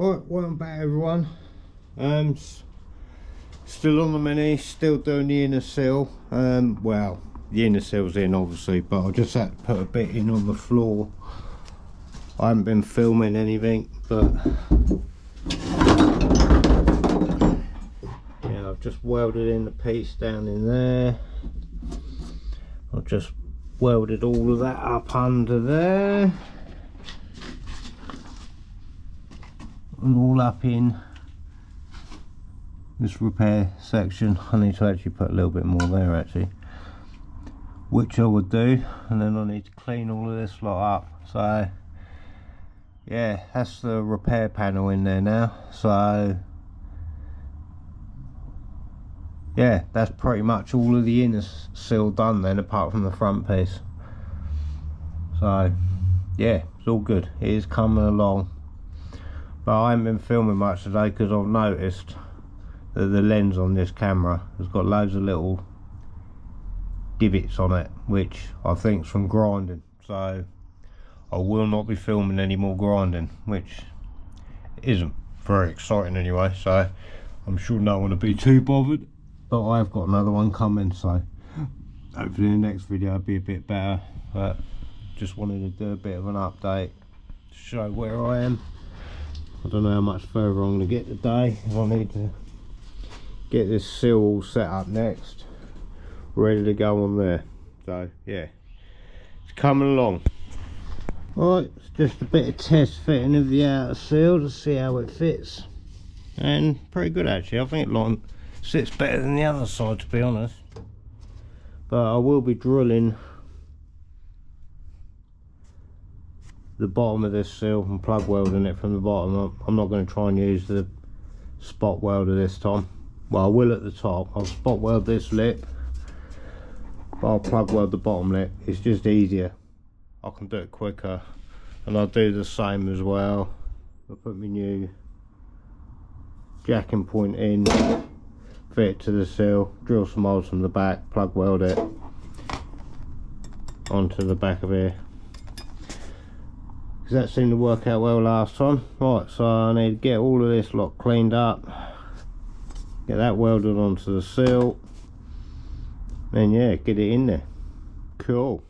Alright, welcome back everyone. Still on the Mini, still doing the inner sill. Well, the inner sill's in obviously, but I just had to put a bit in on the floor. I haven't been filming anything, but yeah, I've just welded in the piece down in there. I've just welded all of that up under there. And all up in this repair section. I need to actually put a little bit more there actually, which I would do, and then I need to clean all of this lot up. So yeah, that's the repair panel in there now. So yeah, that's pretty much all of the inner sill done then, apart from the front piece. So yeah, it's all good, it is coming along. But I haven't been filming much today because I've noticed that the lens on this camera has got loads of little divots on it, which I think is from grinding. So I will not be filming any more grinding, which isn't very exciting anyway, so I'm sure no one will be too bothered. But I've got another one coming, so hopefully the next video will be a bit better. But just wanted to do a bit of an update to show where I am. I don't know how much further I'm going to get today, if I need to get this sill all set up next, ready to go on there. So yeah, it's coming along. Alright, it's just a bit of test fitting of the outer sill to see how it fits, and pretty good actually. I think it sits better than the other side, to be honest. But I will be drilling the bottom of this sill and plug welding it from the bottom. I'm not going to try and use the spot welder this time. Well, I will at the top. I'll spot weld this lip, but I'll plug weld the bottom lip. It's just easier, I can do it quicker, and I'll do the same as well. I'll put my new jacking point in, fit it to the sill, drill some holes from the back, plug weld it onto the back of here. That seemed to work out well last time. Right, so I need to get all of this lot cleaned up, get that welded onto the sill, and yeah, get it in there. Cool.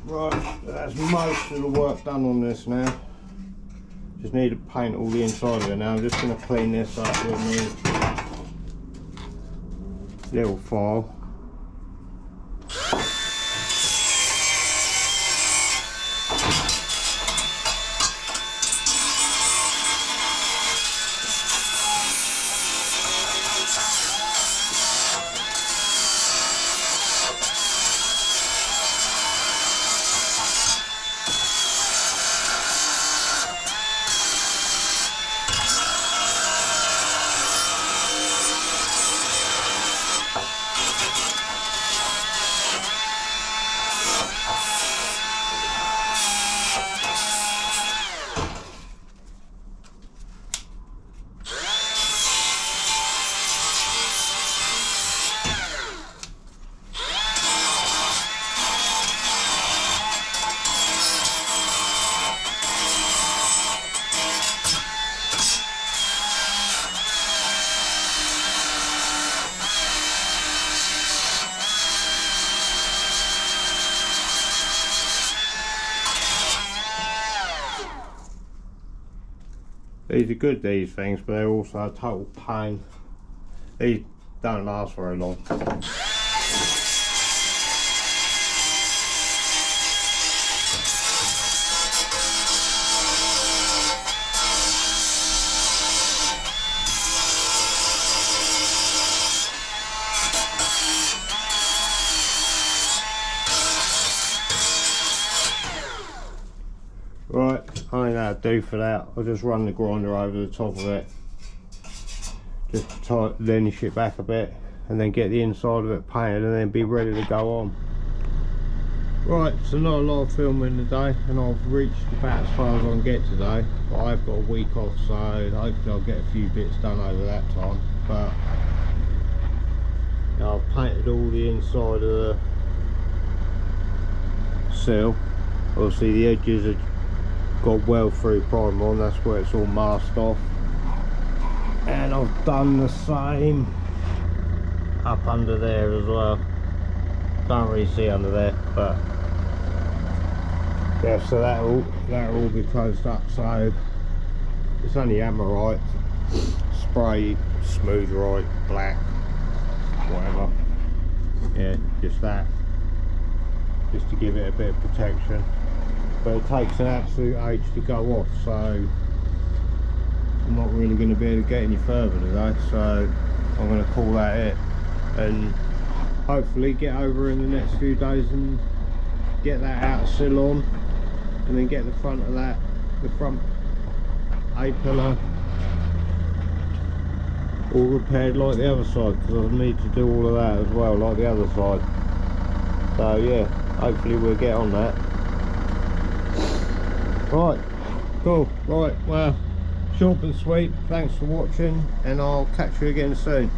Right, that's most of the work done on this now. Just need to paint all the inside of it now. I'm just going to clean this up with my little file. These are good, these things, but they're also a total pain. These don't last very long. Right, I don't know how to do for that. I'll just run the grinder over the top of it, just lenish it back a bit, and then get the inside of it painted and then be ready to go on. Right, so not a lot of filming today, and I've reached about as far as I can get today, but I've got a week off, so hopefully I'll get a few bits done over that time. But you know, I've painted all the inside of the sill. Obviously the edges are got weld through primer on, that's where it's all masked off, and I've done the same up under there as well. Can't really see under there, but yeah, so that'll all be closed up. So it's only Amorite, spray, Smooth-Rite, black, whatever. Yeah, just that, just to give it a bit of protection. But it takes an absolute age to go off, so I'm not really going to be able to get any further today, so I'm going to call that it, and hopefully get over in the next few days and get that outer sill on, and then get the front of that, the front A-pillar all repaired like the other side, because I need to do all of that as well like the other side. So yeah, hopefully we'll get on that. Right, cool. Right, well, short and sweet. Thanks for watching, and I'll catch you again soon.